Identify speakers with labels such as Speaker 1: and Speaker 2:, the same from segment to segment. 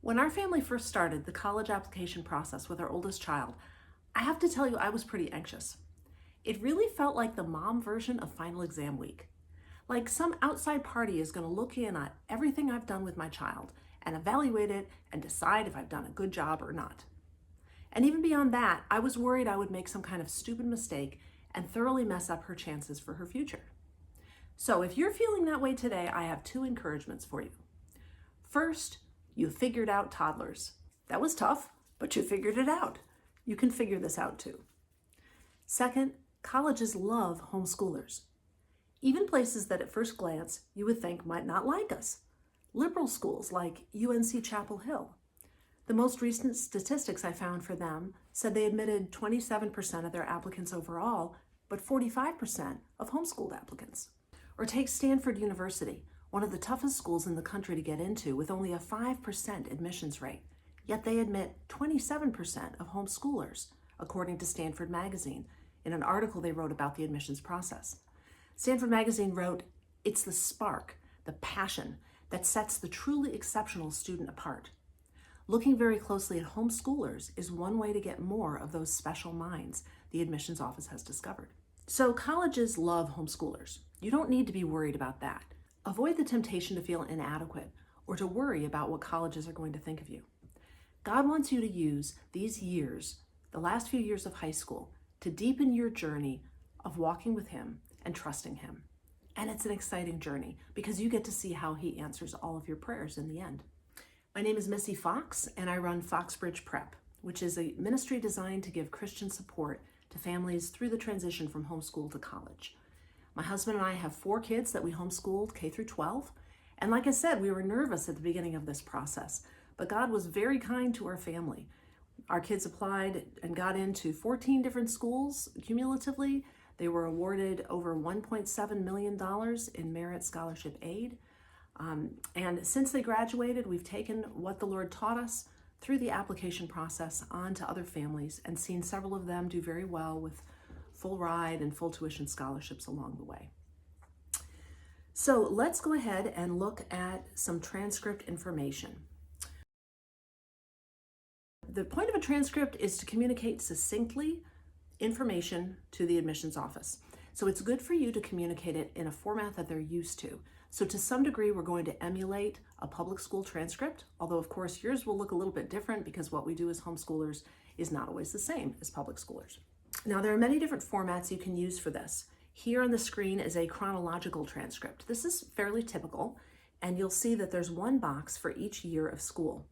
Speaker 1: When our family first started the college application process with our oldest child, I have to tell you, I was pretty anxious. It really felt like the mom version of final exam week. Like some outside party is going to look in at everything I've done with my child and evaluate it and decide if I've done a good job or not. And even beyond that, I was worried I would make some kind of stupid mistake and thoroughly mess up her chances for her future. So if you're feeling that way today, I have two encouragements for you. First, you figured out toddlers. That was tough, but you figured it out. You can figure this out too. Second, colleges love homeschoolers. Even places that at first glance you would think might not like us. Liberal schools like UNC Chapel Hill. The most recent statistics I found for them said they admitted 27% of their applicants overall, but 45% of homeschooled applicants. Or take Stanford University, one of the toughest schools in the country to get into with only a 5% admissions rate, yet they admit 27% of homeschoolers, according to Stanford Magazine, in an article they wrote about the admissions process. Stanford Magazine wrote, "It's the spark, the passion, that sets the truly exceptional student apart. Looking very closely at homeschoolers is one way to get more of those special minds," the admissions office has discovered. So colleges love homeschoolers. You don't need to be worried about that. Avoid the temptation to feel inadequate or to worry about what colleges are going to think of you. God wants you to use these years, the last few years of high school, to deepen your journey of walking with Him and trusting Him. And it's an exciting journey because you get to see how He answers all of your prayers in the end. My name is Missy Fox, and I run FoxbridgePrep, which is a ministry designed to give Christian support to families through the transition from homeschool to college. My husband and I have 4 kids that we homeschooled K through 12. And like I said, we were nervous at the beginning of this process, but God was very kind to our family. Our kids applied and got into 14 different schools cumulatively. They were awarded over $1.7 million in merit scholarship aid. And since they graduated, we've taken what the Lord taught us through the application process on to other families and seen several of them do very well with full ride and full tuition scholarships along the way. So let's go ahead and look at some transcript information. The point of a transcript is to communicate succinctly information to the admissions office. So it's good for you to communicate it in a format that they're used to. So to some degree, we're going to emulate a public school transcript, although of course yours will look a little bit different because what we do as homeschoolers is not always the same as public schoolers. Now, there are many different formats you can use for this. Here on the screen is a chronological transcript. This is fairly typical, and you'll see that there's one box for each year of school.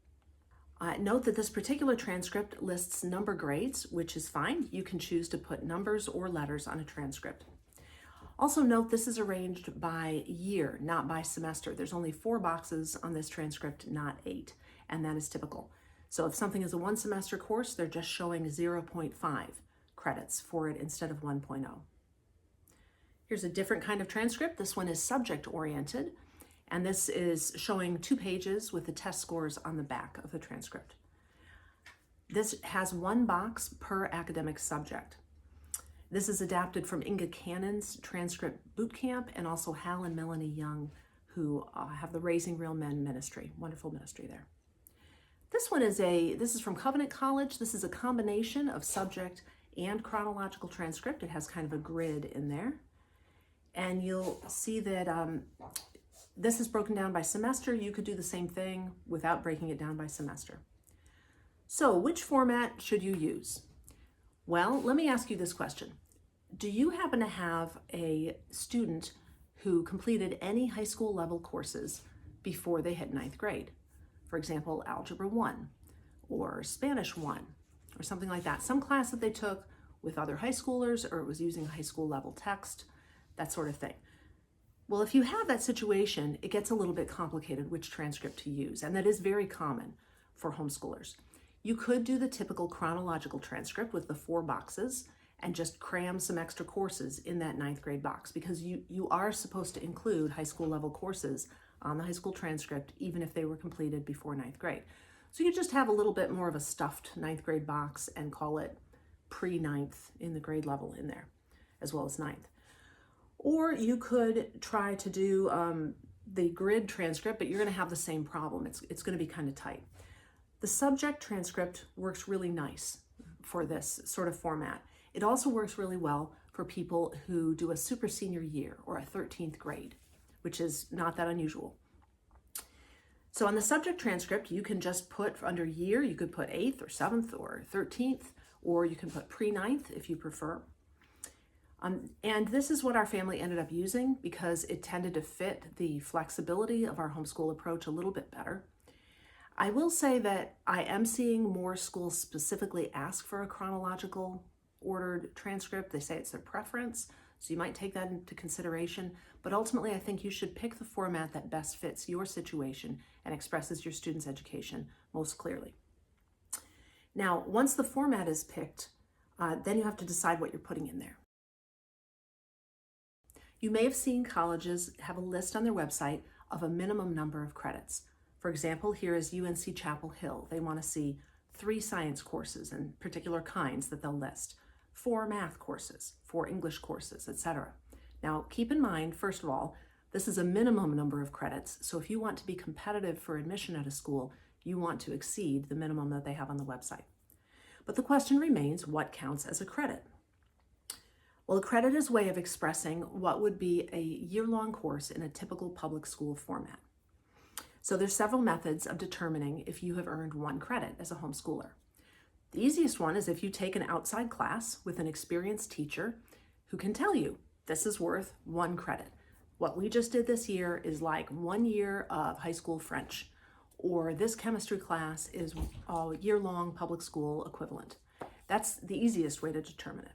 Speaker 1: Note that this particular transcript lists number grades, which is fine. You can choose to put numbers or letters on a transcript. Also note this is arranged by year, not by semester. There's only 4 boxes on this transcript, not 8, and that is typical. So if something is a 1 semester course, they're just showing 0.5 credits for it instead of 1.0. Here's a different kind of transcript. This one is subject oriented, and this is showing 2 pages with the test scores on the back of the transcript. This has 1 box per academic subject. This is adapted from Inga Cannon's transcript bootcamp and also Hal and Melanie Young, who have the Raising Real Men ministry. Wonderful ministry there. This one is this is from Covenant College. This is a combination of subject and chronological transcript. It has kind of a grid in there. And you'll see that this is broken down by semester. You could do the same thing without breaking it down by semester. So which format should you use? Well, let me ask you this question. Do you happen to have a student who completed any high school level courses before they hit 9th grade? For example, Algebra 1 or Spanish 1 or something like that. Some class that they took with other high schoolers, or it was using high school level text, that sort of thing. Well, if you have that situation, it gets a little bit complicated which transcript to use, and that is very common for homeschoolers. You could do the typical chronological transcript with the 4 boxes and just cram some extra courses in that 9th grade box, because you are supposed to include high school level courses on the high school transcript, even if they were completed before 9th grade. So you just have a little bit more of a stuffed 9th grade box and call it pre-9th in the grade level in there, as well as 9th. Or you could try to do the grid transcript, but you're going to have the same problem. It's going to be kind of tight. The subject transcript works really nice for this sort of format. It also works really well for people who do a super senior year or a 13th grade, which is not that unusual. So on the subject transcript, you can just put under year, you could put 8th or 7th or 13th, or you can put pre-9th if you prefer. And this is what our family ended up using because it tended to fit the flexibility of our homeschool approach a little bit better. I will say that I am seeing more schools specifically ask for a chronological ordered transcript. They say it's their preference, so you might take that into consideration. But ultimately, I think you should pick the format that best fits your situation and expresses your student's education most clearly. Now, once the format is picked, then you have to decide what you're putting in there. You may have seen colleges have a list on their website of a minimum number of credits. For example, here is UNC Chapel Hill. They want to see 3 science courses and particular kinds that they'll list, 4 math courses, 4 English courses, etc. Now, keep in mind, first of all, this is a minimum number of credits, so if you want to be competitive for admission at a school, you want to exceed the minimum that they have on the website. But the question remains, what counts as a credit? Well, a credit is a way of expressing what would be a year-long course in a typical public school format. So there's several methods of determining if you have earned 1 credit as a homeschooler. The easiest one is if you take an outside class with an experienced teacher who can tell you this is worth 1 credit. What we just did this year is like 1 year of high school French, or this chemistry class is a year-long public school equivalent. That's the easiest way to determine it.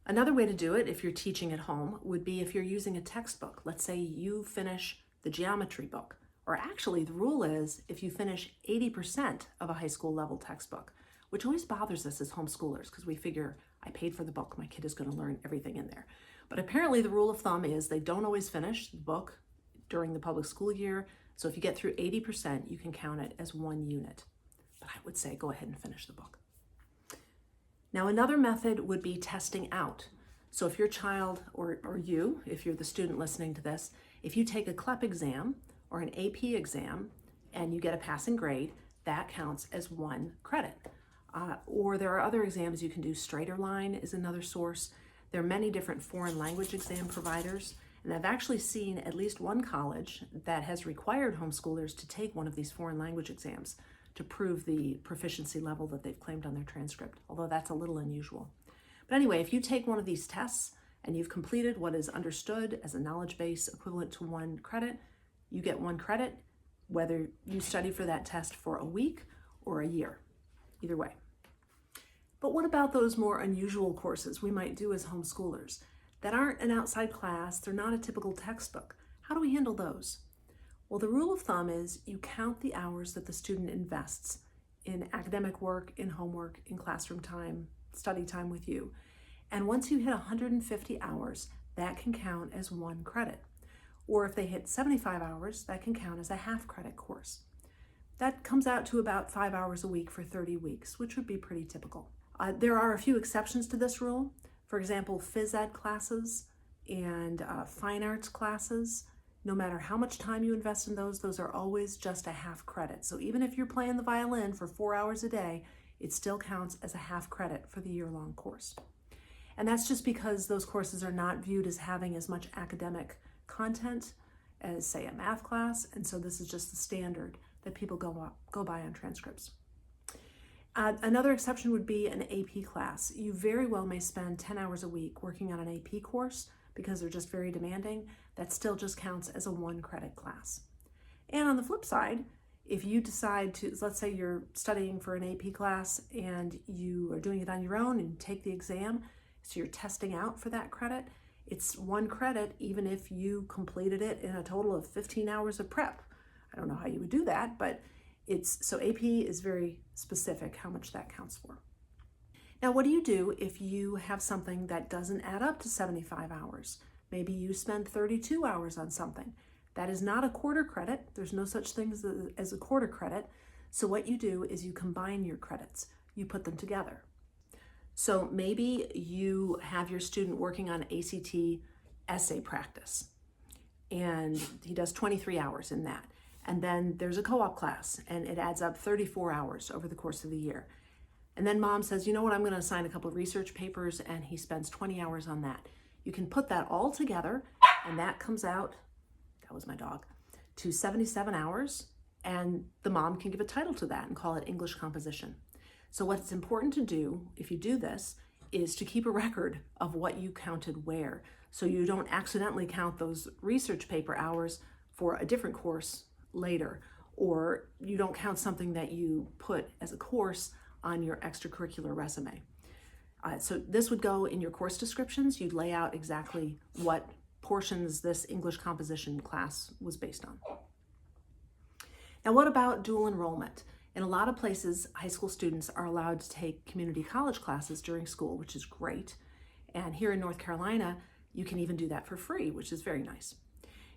Speaker 1: Another way to do it, if you're teaching at home, would be if you're using a textbook. Let's say you finish the geometry book, or actually the rule is if you finish 80% of a high school level textbook, which always bothers us as homeschoolers because we figure I paid for the book, my kid is going to learn everything in there. But apparently the rule of thumb is they don't always finish the book during the public school year. So if you get through 80%, you can count it as 1 unit. But I would say go ahead and finish the book. Now, another method would be testing out. So if your child or you, if you're the student listening to this, if you take a CLEP exam or an AP exam and you get a passing grade, that counts as 1 credit. Or there are other exams you can do. Straighter Line is another source. There are many different foreign language exam providers. And I've actually seen at least one college that has required homeschoolers to take one of these foreign language exams to prove the proficiency level that they've claimed on their transcript, although that's a little unusual. But anyway, if you take one of these tests and you've completed what is understood as a knowledge base equivalent to 1 credit, you get 1 credit, whether you study for that test for a week or a year, either way. But what about those more unusual courses we might do as homeschoolers that aren't an outside class, they're not a typical textbook? How do we handle those? Well, the rule of thumb is you count the hours that the student invests in academic work, in homework, in classroom time, study time with you. And once you hit 150 hours, that can count as 1 credit. Or if they hit 75 hours, that can count as a half credit course. That comes out to about 5 hours a week for 30 weeks, which would be pretty typical. There are a few exceptions to this rule. For example, phys ed classes and fine arts classes. No matter how much time you invest in those are always just a half credit. So even if you're playing the violin for 4 hours a day, it still counts as a half credit for the year-long course. And that's just because those courses are not viewed as having as much academic content as, say, a math class. And so this is just the standard that people go by on transcripts. Another exception would be an AP class. You very well may spend 10 hours a week working on an AP course because they're just very demanding. That still just counts as a 1 credit class. And on the flip side, if you decide to, let's say you're studying for an AP class and you are doing it on your own and take the exam, so you're testing out for that credit, it's 1 credit even if you completed it in a total of 15 hours of prep. I don't know how you would do that, but so AP is very specific how much that counts for. Now, what do you do if you have something that doesn't add up to 75 hours? Maybe you spend 32 hours on something. That is not a quarter credit. There's no such thing as a quarter credit. So what you do is you combine your credits. You put them together. So maybe you have your student working on ACT essay practice, and he does 23 hours in that. And then there's a co-op class, and it adds up 34 hours over the course of the year. And then mom says, you know what, I'm going to assign a couple of research papers, and he spends 20 hours on that. You can put that all together, and that comes out, that was my dog, to 77 hours, and the mom can give a title to that and call it English composition. So what's important to do, if you do this, is to keep a record of what you counted where, so you don't accidentally count those research paper hours for a different course later, or you don't count something that you put as a course on your extracurricular resume. So this would go in your course descriptions. You'd lay out exactly what portions this English composition class was based on. Now, what about dual enrollment? In a lot of places, high school students are allowed to take community college classes during school, which is great. And here in North Carolina, you can even do that for free, which is very nice.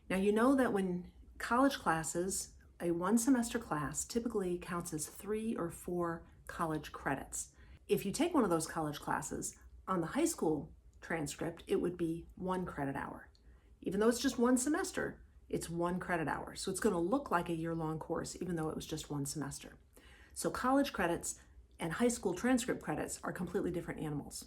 Speaker 1: Now, you know that when college classes, a one semester class typically counts as 3 or 4 college credits. If you take one of those college classes, on the high school transcript, it would be 1 credit hour. Even though it's just one semester, it's 1 credit hour. So it's going to look like a year-long course, even though it was just one semester. So college credits and high school transcript credits are completely different animals.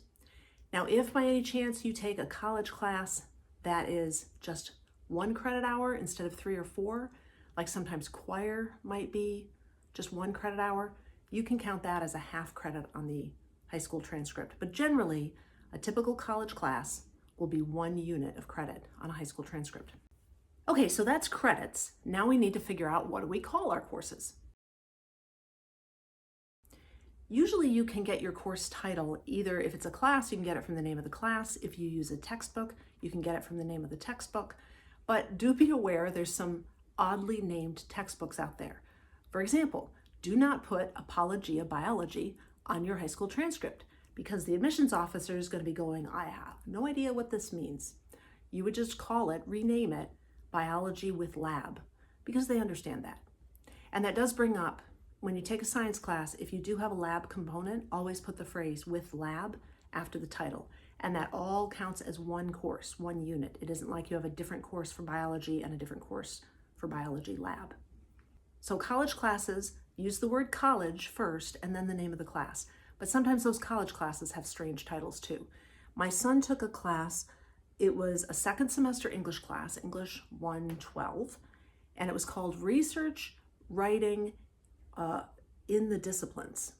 Speaker 1: Now, if by any chance you take a college class that is just 1 credit hour instead of 3 or 4, like sometimes choir might be just 1 credit hour, you can count that as a half credit on the high school transcript. But generally, a typical college class will be 1 unit of credit on a high school transcript. Okay, so that's credits. Now we need to figure out, what do we call our courses? Usually you can get your course title either, if it's a class, you can get it from the name of the class. If you use a textbook, you can get it from the name of the textbook. But do be aware there's some oddly named textbooks out there. For example, do not put Apologia Biology on your high school transcript, because the admissions officer is going to be going, I have no idea what this means. You would just call it, rename it, Biology with Lab, because they understand that. And that does bring up, when you take a science class, if you do have a lab component, always put the phrase with lab after the title. And that all counts as 1 course, 1 unit. It isn't like you have a different course for biology and a different course for biology lab. So college classes use the word college first and then the name of the class. But sometimes those college classes have strange titles too. My son took a class, it was a 2nd semester English class, English 112, and it was called Research Writing in the Disciplines.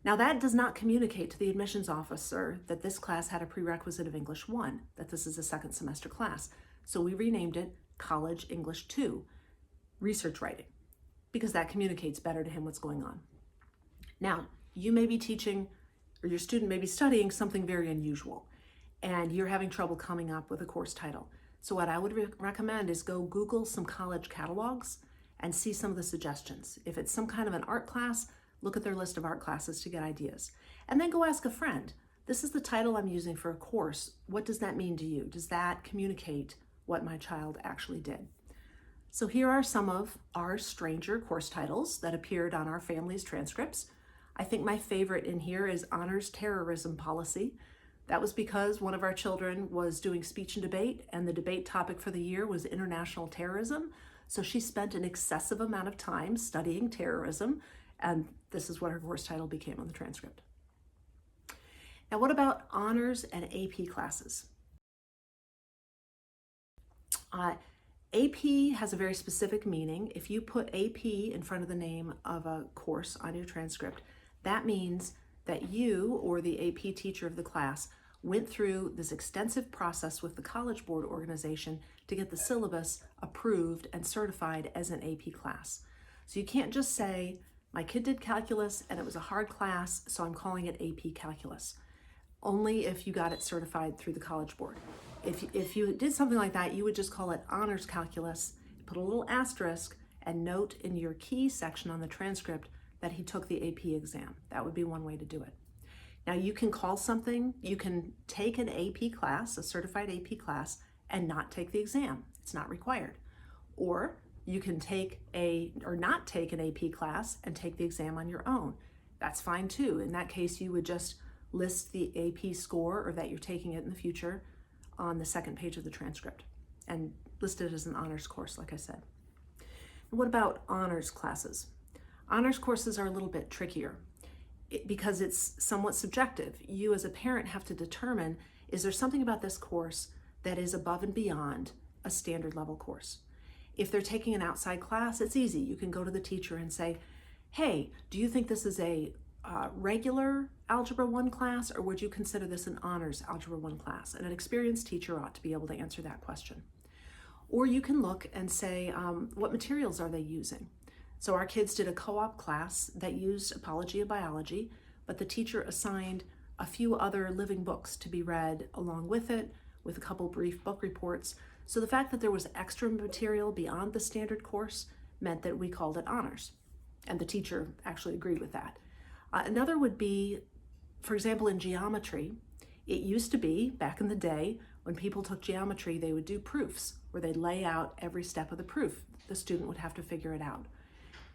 Speaker 1: Now that does not communicate to the admissions officer that this class had a prerequisite of English 1, that this is a 2nd semester class. So we renamed it College English 2, Research Writing, because that communicates better to him what's going on. Now, you may be teaching, or your student may be studying something very unusual, and you're having trouble coming up with a course title. So what I would recommend is go Google some college catalogs and see some of the suggestions. If it's some kind of an art class, look at their list of art classes to get ideas. And then go ask a friend, this is the title I'm using for a course. What does that mean to you? Does that communicate what my child actually did? So here are some of our stranger course titles that appeared on our family's transcripts. I think my favorite in here is Honors Terrorism Policy. That was because one of our children was doing speech and debate, and the debate topic for the year was international terrorism. So she spent an excessive amount of time studying terrorism, and this is what her course title became on the transcript. Now, what about honors and AP classes? AP has a very specific meaning. If you put AP in front of the name of a course on your transcript, that means that you or the AP teacher of the class went through this extensive process with the College Board organization to get the syllabus approved and certified as an AP class. So you can't just say, my kid did calculus and it was a hard class, so I'm calling it AP Calculus. Only if you got it certified through the College Board. If you did something like that, you would just call it Honors Calculus, put a little asterisk, and note in your key section on the transcript that he took the AP exam. That would be one way to do it. Now you can call something, you can take an AP class, a certified AP class, and not take the exam. It's not required. Or you can not take an AP class and take the exam on your own. That's fine too. In that case, you would just list the AP score, or that you're taking it in the future, on the second page of the transcript and list it as an honors course, like I said. What about honors classes? Honors courses are a little bit trickier because it's somewhat subjective. You as a parent have to determine, is there something about this course that is above and beyond a standard level course? If they're taking an outside class, it's easy. You can go to the teacher and say, hey, do you think this is a regular Algebra 1 class, or would you consider this an honors Algebra 1 class? And an experienced teacher ought to be able to answer that question. Or you can look and say, what materials are they using? So our kids did a co-op class that used Apology of Biology, but the teacher assigned a few other living books to be read along with it, with a couple brief book reports. So the fact that there was extra material beyond the standard course meant that we called it honors. And the teacher actually agreed with that. Another would be, for example, in geometry, it used to be, back in the day, when people took geometry, they would do proofs, where they'd lay out every step of the proof. The student would have to figure it out.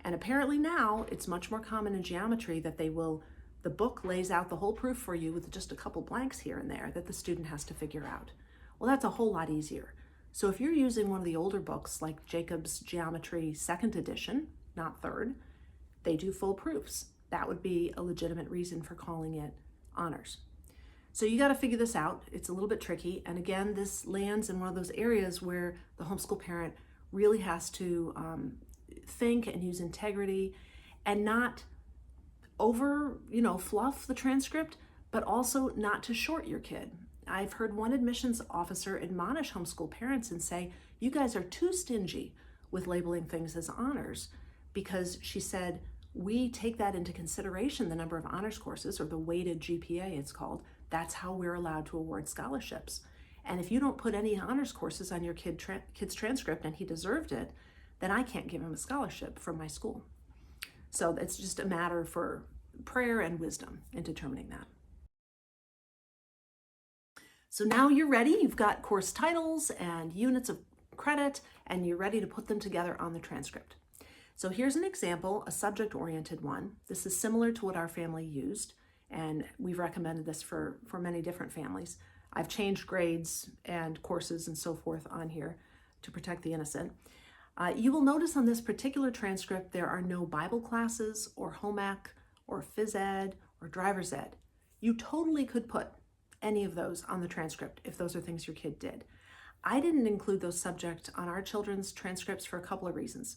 Speaker 1: And apparently now, it's much more common in geometry that the book lays out the whole proof for you with just a couple blanks here and there that the student has to figure out. Well, that's a whole lot easier. So if you're using one of the older books, like Jacob's Geometry 2nd edition, not 3rd, they do full proofs. That would be a legitimate reason for calling it honors. So you got to figure this out. It's a little bit tricky. And again, this lands in one of those areas where the homeschool parent really has to think and use integrity and not over, fluff the transcript, but also not to short your kid. I've heard one admissions officer admonish homeschool parents and say, you guys are too stingy with labeling things as honors, because she said, we take that into consideration, the number of honors courses, or the weighted GPA it's called. That's how we're allowed to award scholarships. And if you don't put any honors courses on your kid's transcript and he deserved it, then I can't give him a scholarship from my school. So it's just a matter for prayer and wisdom in determining that. So now you're ready. You've got course titles and units of credit, and you're ready to put them together on the transcript. So here's an example, a subject-oriented one. This is similar to what our family used, and we've recommended this for many different families. I've changed grades and courses and so forth on here to protect the innocent. You will notice on this particular transcript there are no Bible classes or home ec or phys ed or driver's ed. You totally could put any of those on the transcript if those are things your kid did. I didn't include those subjects on our children's transcripts for a couple of reasons.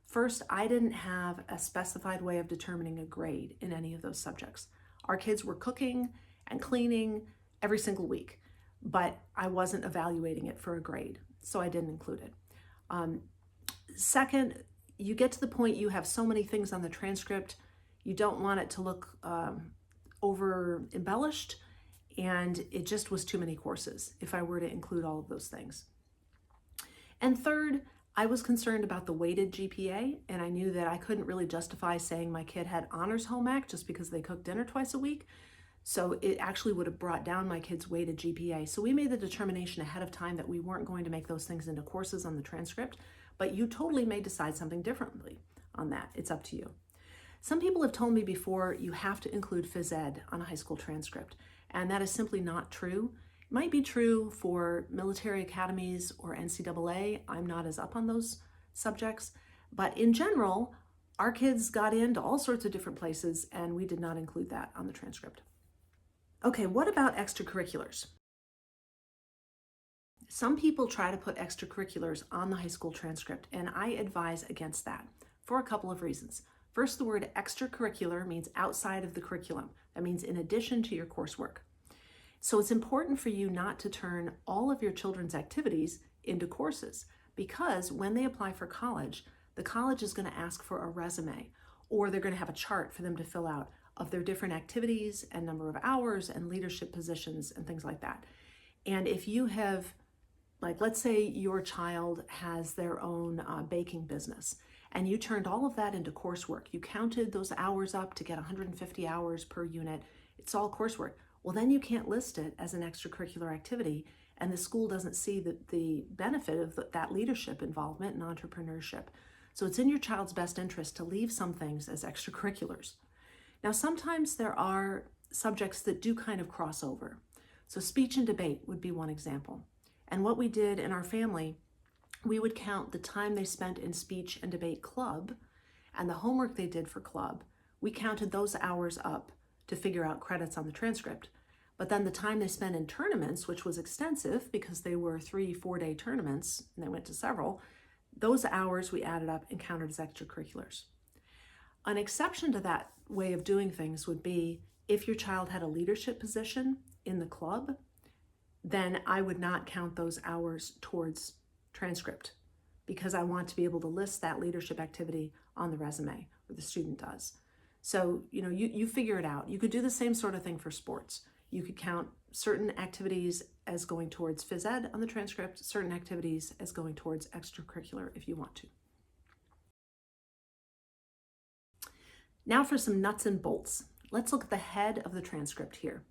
Speaker 1: First, I didn't have a specified way of determining a grade in any of those subjects. Our kids were cooking and cleaning every single week, but I wasn't evaluating it for a grade, so I didn't include it. Second, you get to the point you have so many things on the transcript, you don't want it to look over embellished, and it just was too many courses if I were to include all of those things. And third, I was concerned about the weighted GPA, and I knew that I couldn't really justify saying my kid had honors home ec just because they cooked dinner twice a week. So it actually would have brought down my kid's weighted GPA. So we made the determination ahead of time that we weren't going to make those things into courses on the transcript, but you totally may decide something differently on that. It's up to you. Some people have told me before you have to include phys ed on a high school transcript, and that is simply not true. It might be true for military academies or NCAA. I'm not as up on those subjects, but in general, our kids got into all sorts of different places, and we did not include that on the transcript. Okay, what about extracurriculars? Some people try to put extracurriculars on the high school transcript, and I advise against that for a couple of reasons. First, the word extracurricular means outside of the curriculum. That means in addition to your coursework. So it's important for you not to turn all of your children's activities into courses, because when they apply for college, the college is going to ask for a resume, or they're going to have a chart for them to fill out of their different activities and number of hours and leadership positions and things like that. And if you have, like, let's say your child has their own baking business, and you turned all of that into coursework, you counted those hours up to get 150 hours per unit, it's all coursework. Well, then you can't list it as an extracurricular activity, and the school doesn't see the benefit of that leadership involvement and entrepreneurship. So it's in your child's best interest to leave some things as extracurriculars. Now, sometimes there are subjects that do kind of cross over. So speech and debate would be one example. And what we did in our family we would count the time they spent in speech and debate club and the homework they did for club. We counted those hours up to figure out credits on the transcript. But then the time they spent in tournaments, which was extensive because they were 3-4 day tournaments and they went to several, those hours we added up and counted as extracurriculars. An exception to that way of doing things would be if your child had a leadership position in the club, then I would not count those hours towards transcript because I want to be able to list that leadership activity on the resume, or the student does. So, you figure it out. You could do the same sort of thing for sports. You could count certain activities as going towards phys ed on the transcript, certain activities as going towards extracurricular if you want to. Now for some nuts and bolts. Let's look at the head of the transcript here.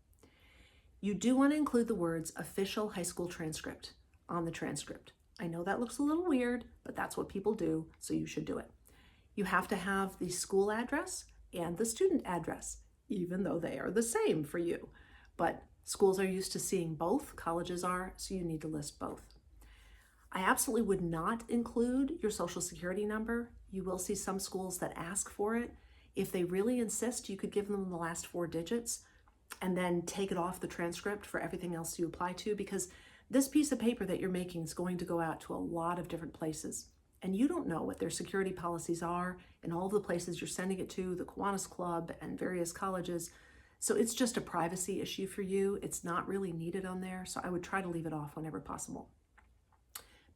Speaker 1: You do want to include the words official high school transcript on the transcript. I know that looks a little weird, but that's what people do, so you should do it. You have to have the school address and the student address, even though they are the same for you. But schools are used to seeing both, colleges are, so you need to list both. I absolutely would not include your social security number. You will see some schools that ask for it. If they really insist, you could give them the last 4 digits and then take it off the transcript for everything else you apply to, because this piece of paper that you're making is going to go out to a lot of different places. And you don't know what their security policies are in all the places you're sending it to, the Kiwanis Club and various colleges. So it's just a privacy issue for you. It's not really needed on there, so I would try to leave it off whenever possible.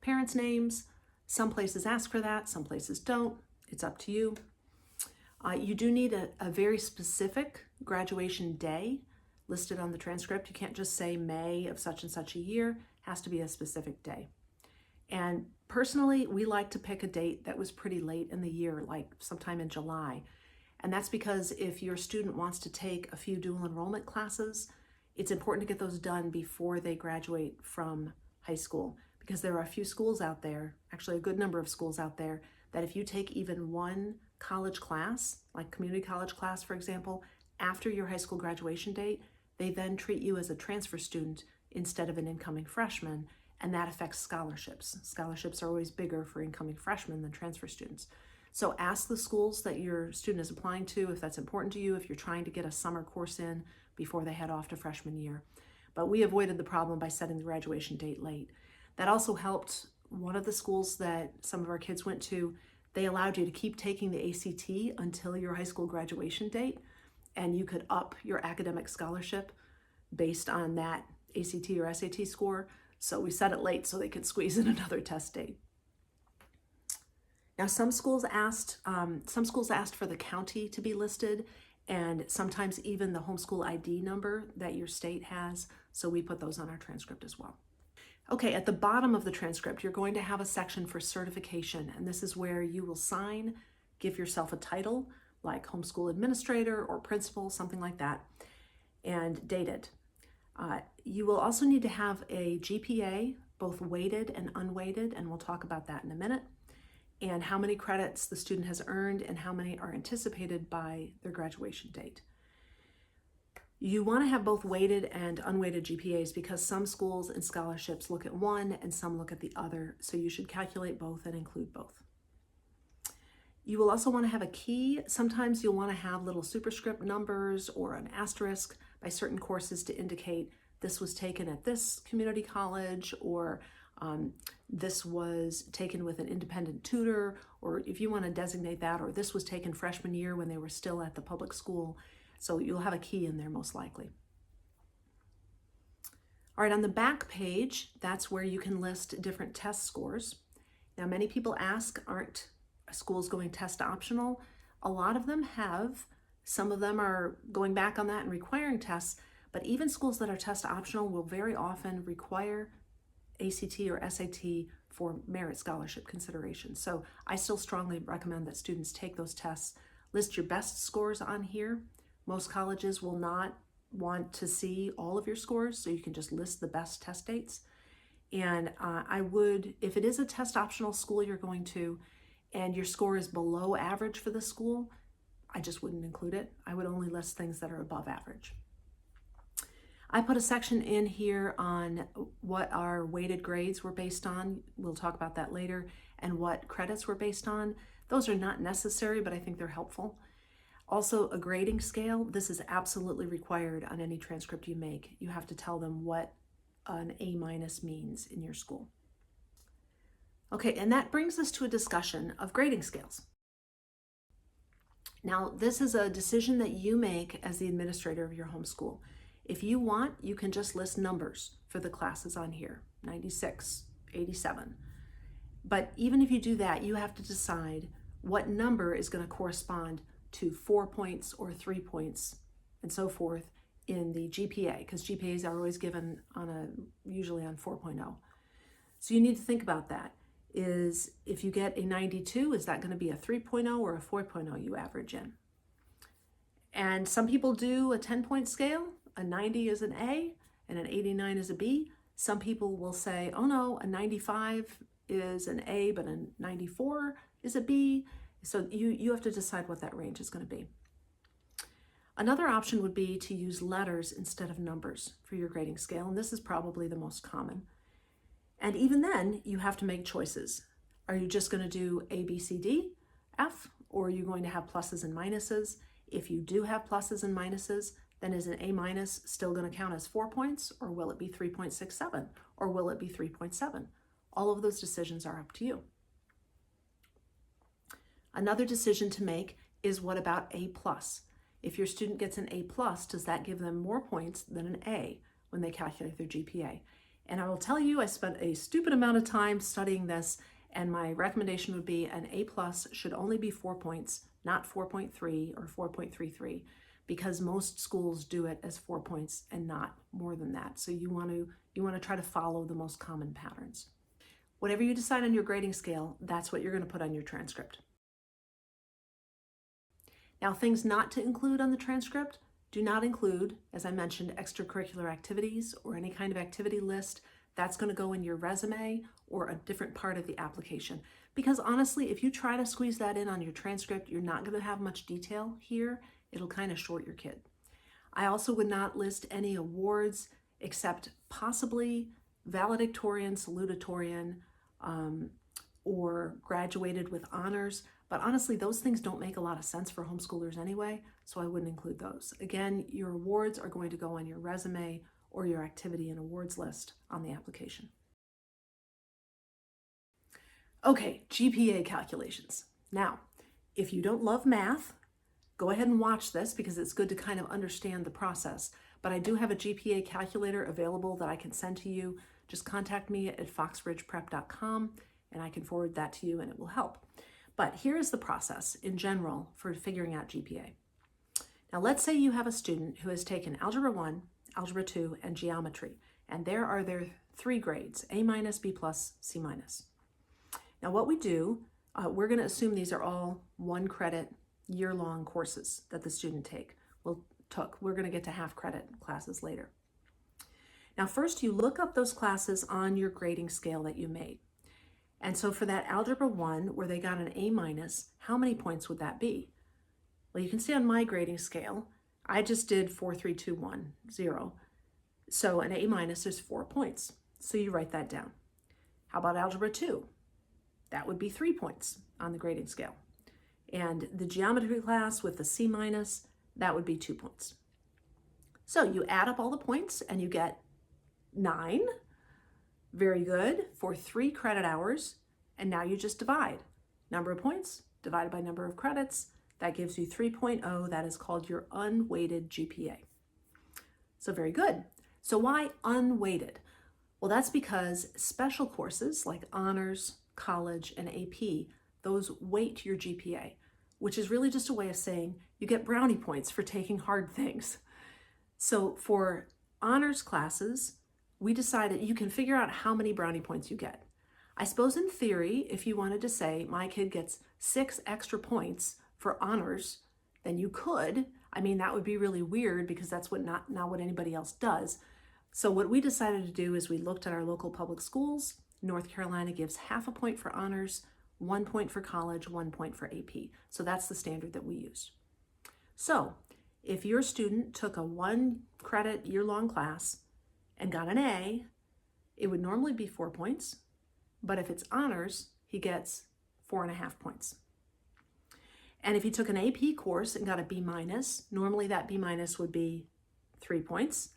Speaker 1: Parents' names, some places ask for that, some places don't. It's up to you. You do need a very specific graduation day listed on the transcript. You can't just say May of such and such a year. It has to be a specific day. And personally, we like to pick a date that was pretty late in the year, like sometime in July. And that's because if your student wants to take a few dual enrollment classes, it's important to get those done before they graduate from high school, because there are a few schools out there, actually a good number of schools out there, that if you take even one college class, like community college class, for example, after your high school graduation date, they then treat you as a transfer student instead of an incoming freshman, and that affects scholarships. Scholarships are always bigger for incoming freshmen than transfer students. So ask the schools that your student is applying to if that's important to you, if you're trying to get a summer course in before they head off to freshman year. But we avoided the problem by setting the graduation date late. That also helped one of the schools that some of our kids went to. They allowed you to keep taking the ACT until your high school graduation date, and you could up your academic scholarship based on that ACT or SAT score. So we set it late so they could squeeze in another test date. Now, some schools asked for the county to be listed, and sometimes even the homeschool ID number that your state has. So we put those on our transcript as well. Okay, at the bottom of the transcript, you're going to have a section for certification, and this is where you will sign, give yourself a title like homeschool administrator or principal, something like that, and date it. You will also need to have a GPA, both weighted and unweighted, and we'll talk about that in a minute, and how many credits the student has earned and how many are anticipated by their graduation date. You want to have both weighted and unweighted GPAs because some schools and scholarships look at one and some look at the other, so you should calculate both and include both. You will also want to have a key. Sometimes you'll want to have little superscript numbers or an asterisk by certain courses to indicate this was taken at this community college, or this was taken with an independent tutor, or if you want to designate that, or this was taken freshman year when they were still at the public school. So you'll have a key in there most likely. All right, on the back page, that's where you can list different test scores. Now, many people ask, aren't schools going test optional? A lot of them have. Some of them are going back on that and requiring tests, but even schools that are test optional will very often require ACT or SAT for merit scholarship consideration. So I still strongly recommend that students take those tests. List your best scores on here. Most colleges will not want to see all of your scores, so you can just list the best test dates. And I would, if it is a test optional school you're going to, and your score is below average for the school, I just wouldn't include it. I would only list things that are above average. I put a section in here on what our weighted grades were based on. We'll talk about that later, and what credits were based on. Those are not necessary, but I think they're helpful. Also, a grading scale. This is absolutely required on any transcript you make. You have to tell them what an A- means in your school. Okay, and that brings us to a discussion of grading scales. Now, this is a decision that you make as the administrator of your homeschool. If you want, you can just list numbers for the classes on here, 96, 87. But even if you do that, you have to decide what number is going to correspond to 4 points or 3 points and so forth in the GPA, because GPAs are always given usually on 4.0. So you need to think about that. Is if you get a 92, is that going to be a 3.0 or a 4.0 you average in? And some people do a 10-point scale. A 90 is an A and an 89 is a B. Some people will say, oh no, a 95 is an A, but a 94 is a B. So you have to decide what that range is going to be. Another option would be to use letters instead of numbers for your grading scale, and this is probably the most common. And even then, you have to make choices. Are you just going to do A, B, C, D, F, or are you going to have pluses and minuses? If you do have pluses and minuses, then is an A- still going to count as 4 points, or will it be 3.67, or will it be 3.7? All of those decisions are up to you. Another decision to make is, what about A+? If your student gets an A+, does that give them more points than an A when they calculate their GPA? And I will tell you, I spent a stupid amount of time studying this, and my recommendation would be an A+ should only be 4 points, not 4.3 or 4.33, because most schools do it as 4 points and not more than that. So you want to try to follow the most common patterns. Whatever you decide on your grading scale, that's what you're going to put on your transcript. Now, things not to include on the transcript: do not include, as I mentioned, extracurricular activities or any kind of activity list. That's going to go in your resume or a different part of the application. Because honestly, if you try to squeeze that in on your transcript, you're not going to have much detail here. It'll kind of short your kid. I also would not list any awards except possibly valedictorian, salutatorian, or graduated with honors. But honestly, those things don't make a lot of sense for homeschoolers anyway, so I wouldn't include those. Again, your awards are going to go on your resume or your activity and awards list on the application. Okay, GPA calculations. Now, if you don't love math, go ahead and watch this because it's good to kind of understand the process. But I do have a GPA calculator available that I can send to you. Just contact me at FoxbridgePrep.com and I can forward that to you and it will help. But here is the process in general for figuring out GPA. Now let's say you have a student who has taken Algebra 1, Algebra 2, and Geometry, and there are their 3 grades, A-, B+, C-. Now what we do, we're going to assume these are all 1 credit year-long courses that the student took. We're going to get to half credit classes later. Now first you look up those classes on your grading scale that you made. And so for that Algebra 1, where they got an A-, how many points would that be? Well, you can see on my grading scale, I just did 4, 3, 2, 1, 0. So an A- is 4 points. So you write that down. How about Algebra 2? That would be 3 points on the grading scale. And the geometry class with the C-, that would be 2 points. So you add up all the points and you get 9. Very good, for 3 credit hours. And now you just divide. Number of points divided by number of credits. That gives you 3.0. That is called your unweighted GPA. So very good. So why unweighted? Well, that's because special courses like honors, college, and AP, those weight your GPA, which is really just a way of saying you get brownie points for taking hard things. So for honors classes, we decided you can figure out how many brownie points you get. I suppose in theory, if you wanted to say my kid gets 6 extra points for honors, then you could. I mean, that would be really weird because that's not what anybody else does. So what we decided to do is we looked at our local public schools. North Carolina gives half a point for honors, 1 point for college, 1 point for AP. So that's the standard that we used. So If your student took a 1-credit year-long class and got an A, it would normally be 4 points, but if it's honors, he gets 4.5 points. And if he took an AP course and got a B minus, normally that B minus would be 3 points,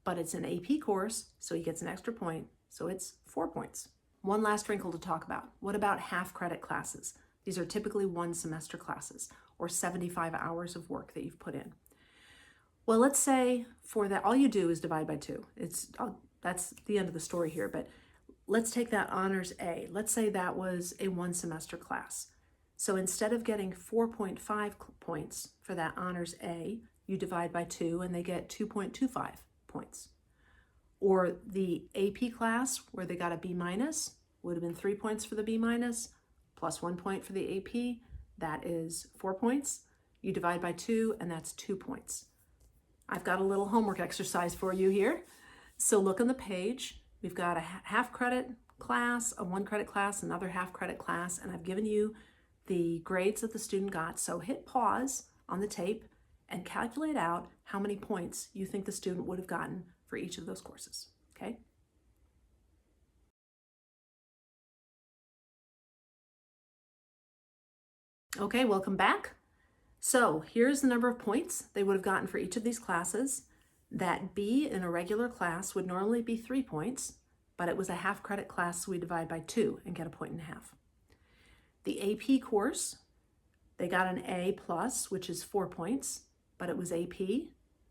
Speaker 1: but it's an AP course, so he gets an extra point, so it's 4 points. One last wrinkle to talk about. What about half-credit classes? These are typically 1-semester classes or 75 hours of work that you've put in. Well, let's say for that, all you do is divide by 2. That's the end of the story here, but let's take that honors A. Let's say that was a 1-semester class. So instead of getting 4.5 points for that honors A, you divide by 2 and they get 2.25 points. Or the AP class where they got a B minus would have been 3 points for the B minus plus 1 point for the AP. That is 4 points. You divide by 2 and that's 2 points. I've got a little homework exercise for you here. So look on the page. We've got a half-credit class, a 1-credit class, another half-credit class, and I've given you the grades that the student got. So hit pause on the tape and calculate out how many points you think the student would have gotten for each of those courses, okay? Okay, welcome back. So here's the number of points they would have gotten for each of these classes. That B in a regular class would normally be 3 points, but it was a half-credit class, so we divide by 2 and get a 1.5 points. The AP course, they got an A plus, which is 4 points, but it was AP,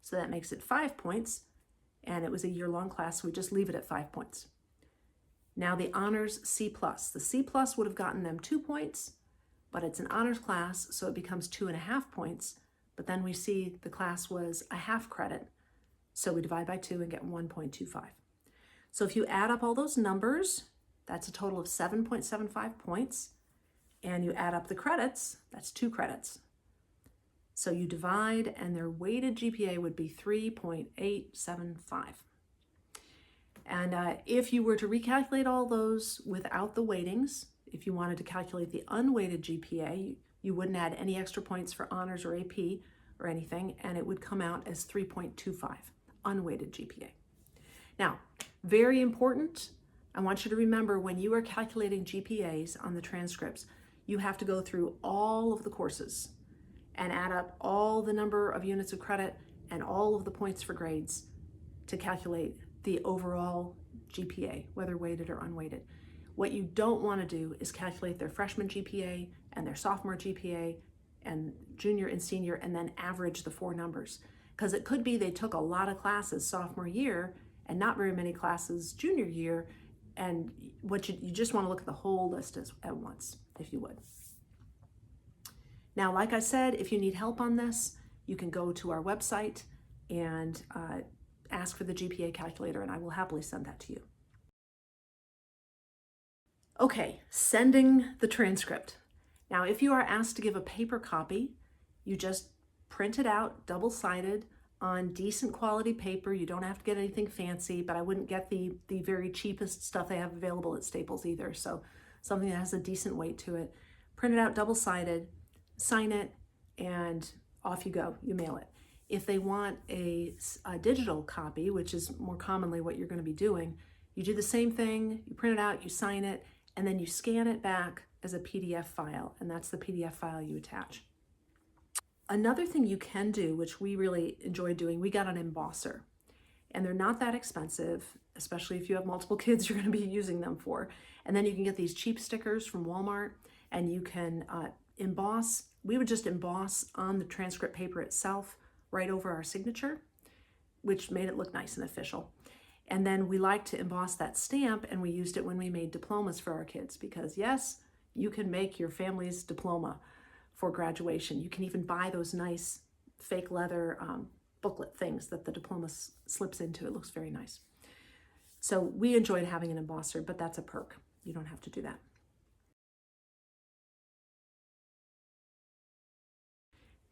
Speaker 1: so that makes it 5 points, and it was a year-long class, so we just leave it at 5 points. Now the honors C plus. The C plus would have gotten them 2 points, but it's an honors class, so it becomes 2.5 points, but then we see the class was a half credit, so we divide by 2 and get 1.25. So if you add up all those numbers, that's a total of 7.75 points, and you add up the credits, that's 2 credits. So you divide, and their weighted GPA would be 3.875. And if you were to recalculate all those without the weightings, if you wanted to calculate the unweighted GPA, you wouldn't add any extra points for honors or AP or anything, and it would come out as 3.25, unweighted GPA. Now, very important, I want you to remember when you are calculating GPAs on the transcripts, you have to go through all of the courses and add up all the number of units of credit and all of the points for grades to calculate the overall GPA, whether weighted or unweighted. What you don't want to do is calculate their freshman GPA and their sophomore GPA and junior and senior and then average the 4 numbers. Because it could be they took a lot of classes sophomore year and not very many classes junior year, and what you just want to look at the whole list at once, if you would. Now, like I said, if you need help on this, you can go to our website and ask for the GPA calculator, and I will happily send that to you. Okay, sending the transcript. Now, if you are asked to give a paper copy, you just print it out, double-sided, on decent quality paper. You don't have to get anything fancy, but I wouldn't get the very cheapest stuff they have available at Staples either. So something that has a decent weight to it. Print it out double-sided, sign it, and off you go. You mail it. If they want a digital copy, which is more commonly what you're going to be doing, you do the same thing. You print it out, you sign it, and then you scan it back as a PDF file, and that's the PDF file you attach. Another thing you can do, which we really enjoy doing, we got an embosser, and they're not that expensive, especially if you have multiple kids you're going to be using them for. And then you can get these cheap stickers from Walmart, and you can emboss. We would just emboss on the transcript paper itself right over our signature, which made it look nice and official. And then we like to emboss that stamp, and we used it when we made diplomas for our kids, because yes, you can make your family's diploma for graduation. You can even buy those nice fake leather booklet things that the diploma slips into. It looks very nice. So we enjoyed having an embosser, but that's a perk. You don't have to do that.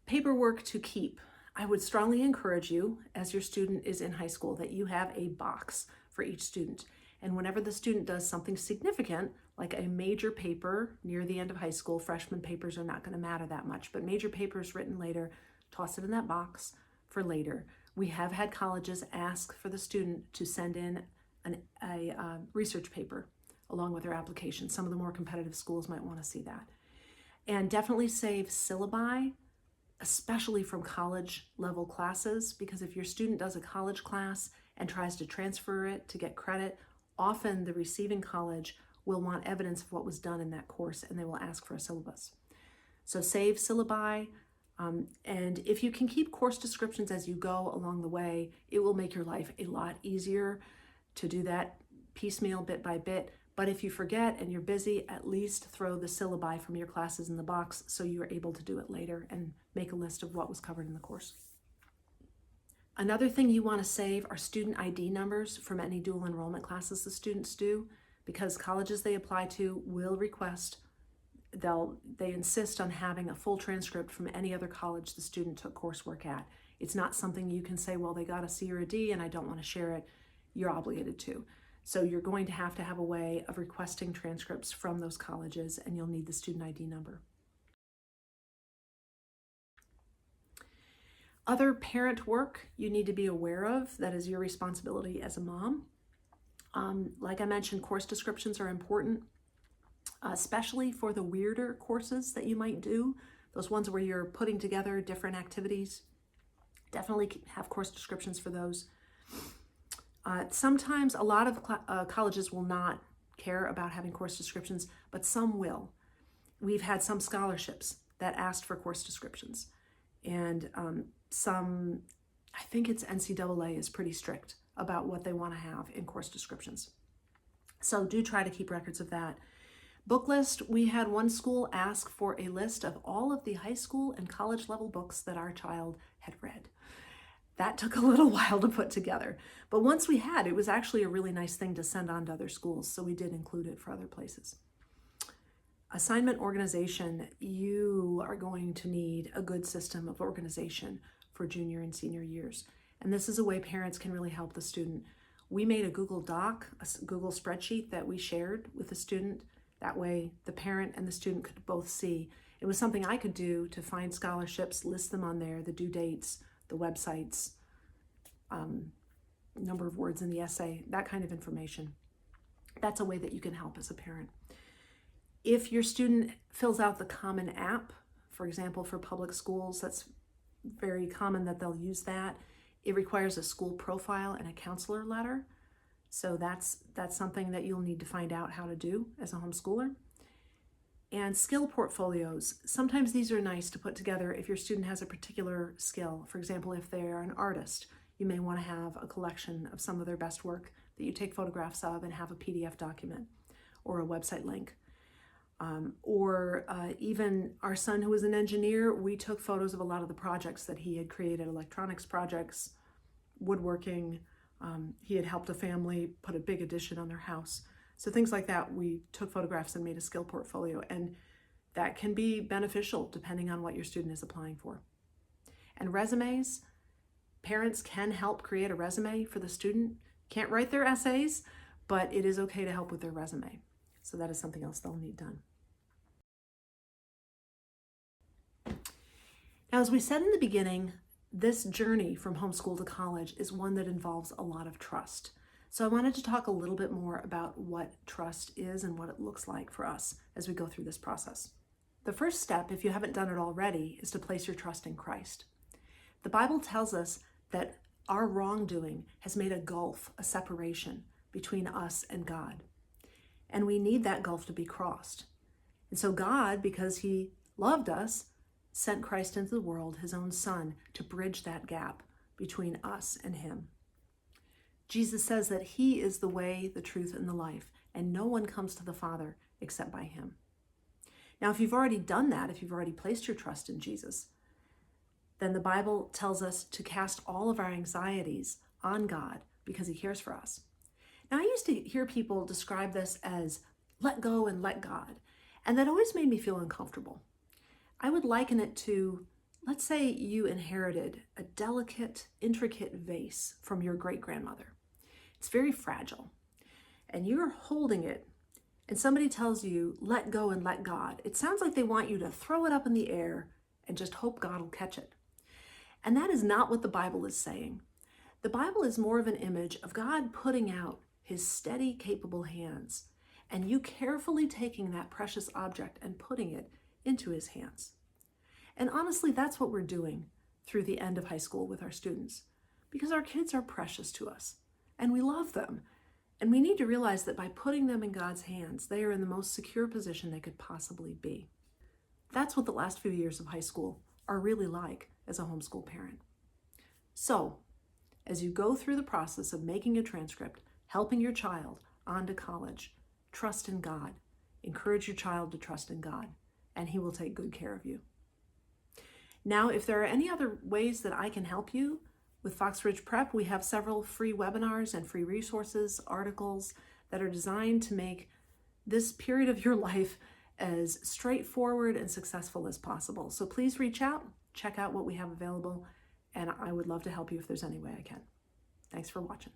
Speaker 1: Paperwork to keep. I would strongly encourage you, as your student is in high school, that you have a box for each student. And whenever the student does something significant, like a major paper near the end of high school, freshman papers are not going to matter that much, but major papers written later, toss it in that box. for later. We have had colleges ask for the student to send in a research paper along with their application. Some of the more competitive schools might want to see that. And definitely save syllabi, especially from college level classes, because if your student does a college class and tries to transfer it to get credit, often the receiving college will want evidence of what was done in that course, and they will ask for a syllabus. So save syllabi, and if you can keep course descriptions as you go along the way, it will make your life a lot easier to do that piecemeal bit by bit. But if you forget and you're busy, at least throw the syllabi from your classes in the box so you're able to do it later and make a list of what was covered in the course. Another thing you want to save are student ID numbers from any dual enrollment classes the students do, because colleges they apply to will request, they insist on having a full transcript from any other college the student took coursework at. It's not something you can say, well, they got a C or a D and I don't want to share it. You're obligated to. So you're going to have a way of requesting transcripts from those colleges, and you'll need the student ID number. Other parent work you need to be aware of that is your responsibility as a mom. Like I mentioned, course descriptions are important, especially for the weirder courses that you might do, those ones where you're putting together different activities. Definitely have course descriptions for those. Sometimes a lot of colleges will not care about having course descriptions, but some will. We've had some scholarships that asked for course descriptions, and some, I think it's NCAA is pretty strict about what they want to have in course descriptions. So do try to keep records of that. Book list, we had one school ask for a list of all of the high school and college level books that our child had read. That took a little while to put together, but once we had, it was actually a really nice thing to send on to other schools, so we did include it for other places. Assignment organization, you are going to need a good system of organization for junior and senior years, and this is a way parents can really help the student. We made a Google Doc, a Google spreadsheet that we shared with the student. That way the parent and the student could both see. It was something I could do to find scholarships, list them on there, the due dates, the websites, number of words in the essay, that kind of information. That's a way that you can help as a parent. If your student fills out the Common App, for example, for public schools, that's very common that they'll use that. It requires a school profile and a counselor letter. So that's something that you'll need to find out how to do as a homeschooler. And skill portfolios. Sometimes these are nice to put together if your student has a particular skill. For example, if they're an artist, you may want to have a collection of some of their best work that you take photographs of and have a PDF document or a website link. Even our son who was an engineer, we took photos of a lot of the projects that he had created, electronics projects, woodworking. He had helped a family put a big addition on their house. So things like that, we took photographs and made a skill portfolio, and that can be beneficial depending on what your student is applying for. And resumes, parents can help create a resume for the student. Can't write their essays, but it is okay to help with their resume. So that is something else they'll need done. Now, as we said in the beginning, this journey from homeschool to college is one that involves a lot of trust. So I wanted to talk a little bit more about what trust is and what it looks like for us as we go through this process. The first step, if you haven't done it already, is to place your trust in Christ. The Bible tells us that our wrongdoing has made a gulf, a separation between us and God. And we need that gulf to be crossed. And so God, because he loved us, sent Christ into the world, his own son, to bridge that gap between us and him. Jesus says that he is the way, the truth, and the life, and no one comes to the Father except by him. Now, if you've already done that, if you've already placed your trust in Jesus, then the Bible tells us to cast all of our anxieties on God because he cares for us. Now, I used to hear people describe this as let go and let God, and that always made me feel uncomfortable. I would liken it to, let's say you inherited a delicate, intricate vase from your great-grandmother. It's very fragile, and you're holding it, and somebody tells you, let go and let God. It sounds like they want you to throw it up in the air and just hope God will catch it. And that is not what the Bible is saying. The Bible is more of an image of God putting out his steady, capable hands, and you carefully taking that precious object and putting it into his hands. And honestly, that's what we're doing through the end of high school with our students, because our kids are precious to us and we love them. And we need to realize that by putting them in God's hands, they are in the most secure position they could possibly be. That's what the last few years of high school are really like as a homeschool parent. So, as you go through the process of making a transcript, helping your child on to college, trust in God. Encourage your child to trust in God, and he will take good care of you. Now, if there are any other ways that I can help you with FoxbridgePrep, we have several free webinars and free resources, articles that are designed to make this period of your life as straightforward and successful as possible. So please reach out, check out what we have available, and I would love to help you if there's any way I can. Thanks for watching.